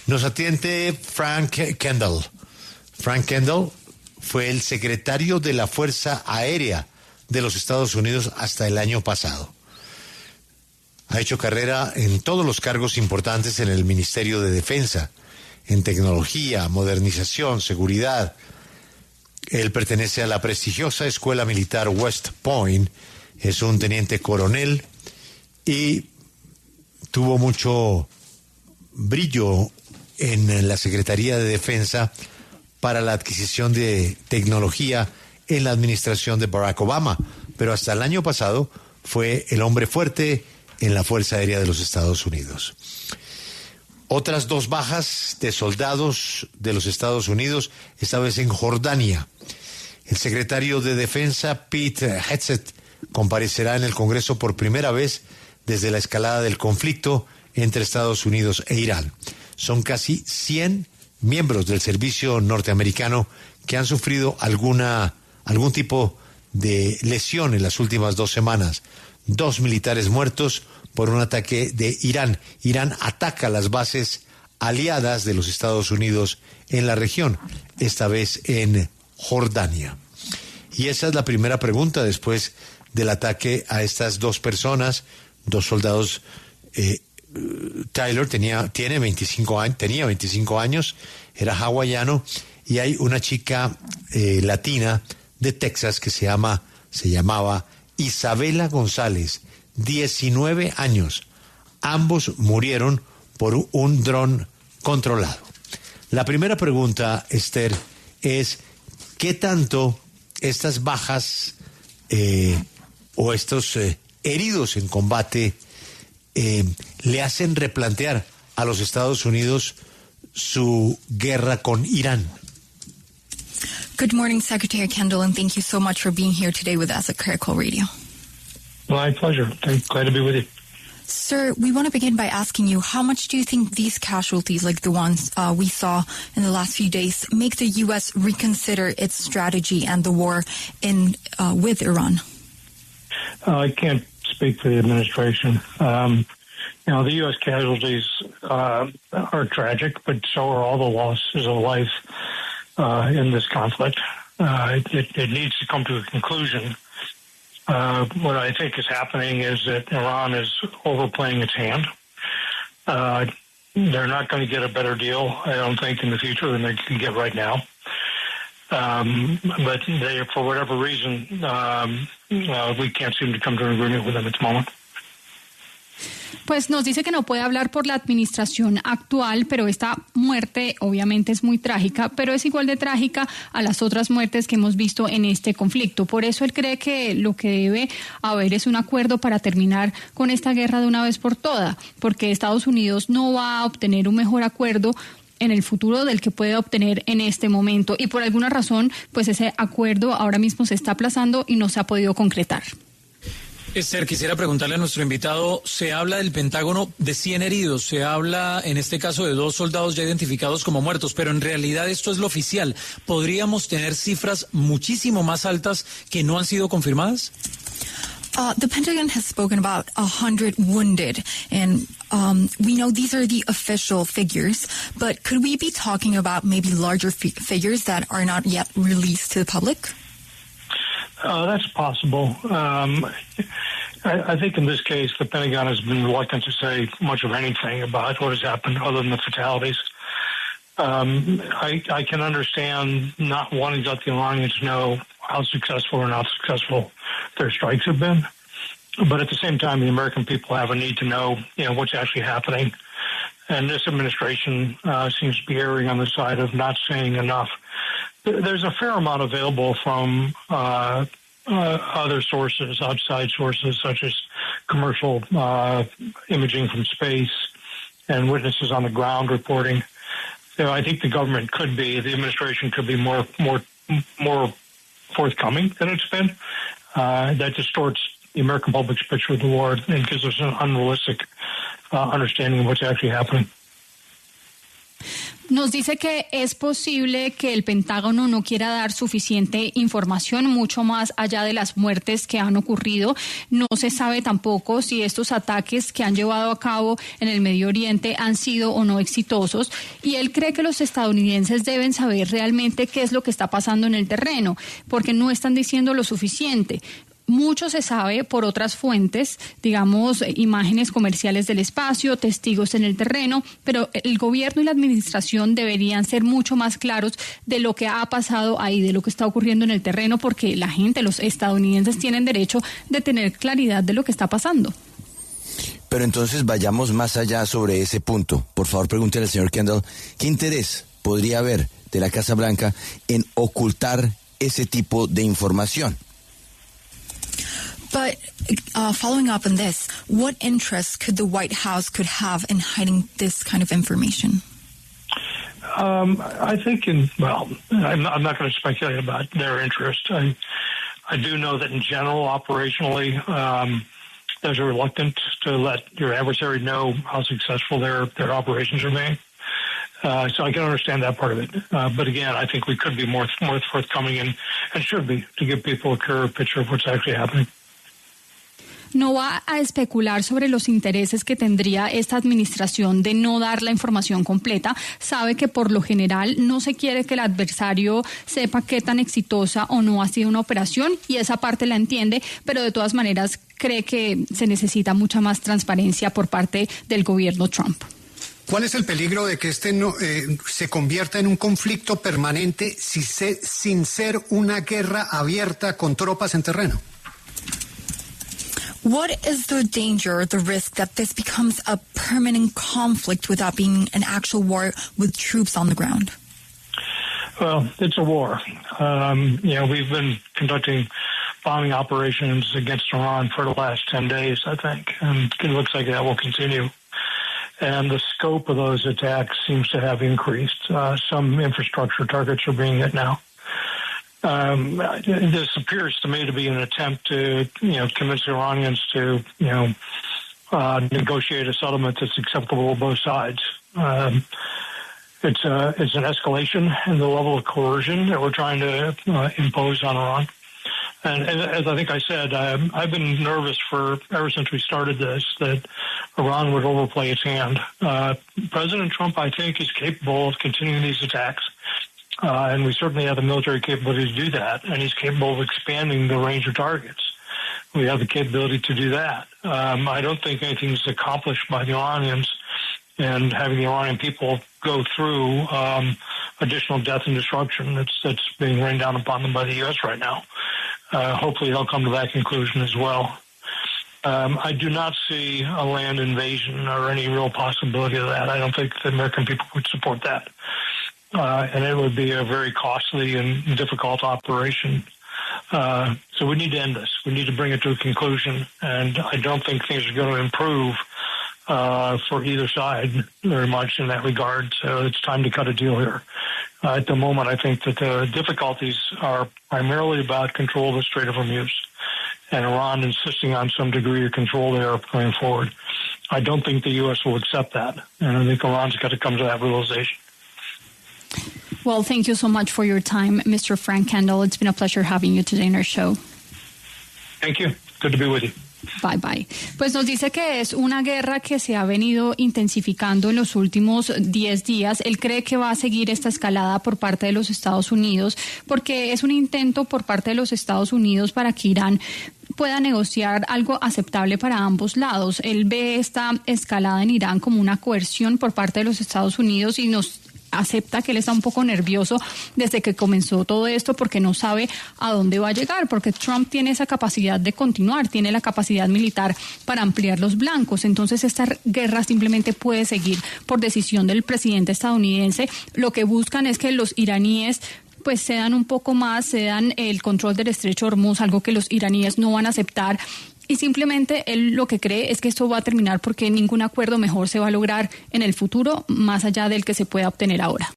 Nos atiende Frank Kendall. Frank Kendall fue el secretario de la Fuerza Aérea de los Estados Unidos hasta el año pasado. Ha hecho carrera en todos los cargos importantes en el Ministerio de Defensa, en tecnología, modernización, seguridad. Él pertenece a la prestigiosa Escuela Militar West Point, es un teniente coronel y tuvo mucho brillo en la Secretaría de Defensa para la adquisición de tecnología en la administración de Barack Obama, pero hasta el año pasado fue el hombre fuerte en la Fuerza Aérea de los Estados Unidos. Otras 2 bajas de soldados de los Estados Unidos, esta vez en Jordania. El secretario de Defensa, Pete Hegseth, comparecerá en el Congreso por primera vez desde la escalada del conflicto entre Estados Unidos e Irán. Son casi 100 miembros del servicio norteamericano que han sufrido algún tipo de lesión en las últimas 2 semanas. 2 militares muertos por un ataque de Irán. Irán ataca las bases aliadas de los Estados Unidos en la región, esta vez en Jordania. Y esa es la primera pregunta después del ataque a estas 2 personas, 2 soldados. Tyler tenía 25 años, era hawaiano, y hay una chica latina de Texas que se llamaba Isabela González, 19 años. Ambos murieron por un dron controlado. La primera pregunta, Esther, es ¿qué tanto estas bajas o estos heridos en combate le hacen replantear a los Estados Unidos su guerra con Irán? Good morning, Secretary Kendall, and thank you so much for being here today with us at Caracol Radio. My pleasure. Glad to be with you. Sir, we want to begin by asking you, how much do you think these casualties, like the ones we saw in the last few days, make the U.S. reconsider its strategy and the war with Iran? I can't speak for the administration. The U.S. casualties are tragic, but so are all the losses of life in this conflict. It needs to come to a conclusion. What I think is happening is that Iran is overplaying its hand. They're not going to get a better deal, I don't think, in the future than they can get right now. But they, for whatever reason, we can't seem to come to an agreement with them at the moment. Pues nos dice que no puede hablar por la administración actual, pero esta muerte obviamente es muy trágica, pero es igual de trágica a las otras muertes que hemos visto en este conflicto. Por eso él cree que lo que debe haber es un acuerdo para terminar con esta guerra de una vez por todas, porque Estados Unidos no va a obtener un mejor acuerdo en el futuro del que puede obtener en este momento. Y por alguna razón, pues ese acuerdo ahora mismo se está aplazando y no se ha podido concretar. Esther, quisiera preguntarle a nuestro invitado, se habla del Pentágono de 100 heridos, se habla en este caso de 2 soldados ya identificados como muertos, pero en realidad esto es lo oficial. ¿Podríamos tener cifras muchísimo más altas que no han sido confirmadas? The Pentagon has spoken about 100 wounded, and we know these are the official figures, but could we be talking about maybe larger figures that are not yet released to the public? That's possible. I think in this case, the Pentagon has been reluctant to say much of anything about what has happened other than the fatalities. I can understand not wanting to let the Iranians know how successful or not successful their strikes have been. But at the same time, the American people have a need to know, what's actually happening. And this administration seems to be erring on the side of not saying enough. There's a fair amount available from other sources, outside sources, such as commercial imaging from space and witnesses on the ground reporting. So I think the administration could be more forthcoming than it's been. That distorts the American public's picture of the war and gives us an unrealistic understanding of what's actually happening. Nos dice que es posible que el Pentágono no quiera dar suficiente información, mucho más allá de las muertes que han ocurrido. No se sabe tampoco si estos ataques que han llevado a cabo en el Medio Oriente han sido o no exitosos. Y él cree que los estadounidenses deben saber realmente qué es lo que está pasando en el terreno, porque no están diciendo lo suficiente. Mucho se sabe por otras fuentes, digamos, imágenes comerciales del espacio, testigos en el terreno, pero el gobierno y la administración deberían ser mucho más claros de lo que ha pasado ahí, de lo que está ocurriendo en el terreno, porque la gente, los estadounidenses, tienen derecho de tener claridad de lo que está pasando. Pero entonces vayamos más allá sobre ese punto. Por favor, pregúntele al señor Kendall, ¿qué interés podría haber de la Casa Blanca en ocultar ese tipo de información? But following up on this, what interest could the White House could have in hiding this kind of information? I think I'm not going to speculate about their interest. I do know that in general, operationally, there's a reluctance to let your adversary know how successful their operations are being. So I can understand that part of it. But again, I think we could be more forthcoming and should be to give people a clearer picture of what's actually happening. No va a especular sobre los intereses que tendría esta administración de no dar la información completa. Sabe que por lo general no se quiere que el adversario sepa qué tan exitosa o no ha sido una operación y esa parte la entiende, pero de todas maneras cree que se necesita mucha más transparencia por parte del gobierno Trump. ¿Cuál es el peligro de que se convierta en un conflicto permanente sin ser una guerra abierta con tropas en terreno? What is the danger, the risk that this becomes a permanent conflict without being an actual war with troops on the ground? Well, it's a war. We've been conducting bombing operations against Iran for the last 10 days, I think, and it looks like that will continue. And the scope of those attacks seems to have increased. Some infrastructure targets are being hit now. This appears to me to be an attempt to, convince the Iranians to, negotiate a settlement that's acceptable to both sides. It's an escalation in the level of coercion that we're trying to impose on Iran. And as I think I said, I've been nervous ever since we started this, that Iran would overplay its hand. President Trump, I think, is capable of continuing these attacks. And we certainly have the military capability to do that. And he's capable of expanding the range of targets. We have the capability to do that. I don't think anything's accomplished by the Iranians and having the Iranian people go through additional death and destruction that's being rained down upon them by the U.S. right now. Hopefully they'll come to that conclusion as well. I do not see a land invasion or any real possibility of that. I don't think the American people would support that. And it would be a very costly and difficult operation. So we need to end this. We need to bring it to a conclusion. And I don't think things are going to improve for either side very much in that regard. So it's time to cut a deal here. At the moment, I think that the difficulties are primarily about control of the Strait of Hormuz and Iran insisting on some degree of control there going forward. I don't think the U.S. will accept that. And I think Iran's got to come to that realization. Well, thank you so much for your time, Mr. Frank Kendall. It's been a pleasure having you today in our show. Thank you. Good to be with you. Bye, bye. Pues nos dice que es una guerra que se ha venido intensificando en los últimos 10 días. Él cree que va a seguir esta escalada por parte de los Estados Unidos porque es un intento por parte de los Estados Unidos para que Irán pueda negociar algo aceptable para ambos lados. Él ve esta escalada en Irán como una coerción por parte de los Estados Unidos y nos acepta que él está un poco nervioso desde que comenzó todo esto porque no sabe a dónde va a llegar, porque Trump tiene esa capacidad de continuar, tiene la capacidad militar para ampliar los blancos. Entonces esta guerra simplemente puede seguir por decisión del presidente estadounidense. Lo que buscan es que los iraníes pues cedan un poco más, cedan el control del estrecho de Hormuz, algo que los iraníes no van a aceptar. Y simplemente él lo que cree es que esto va a terminar porque ningún acuerdo mejor se va a lograr en el futuro más allá del que se pueda obtener ahora.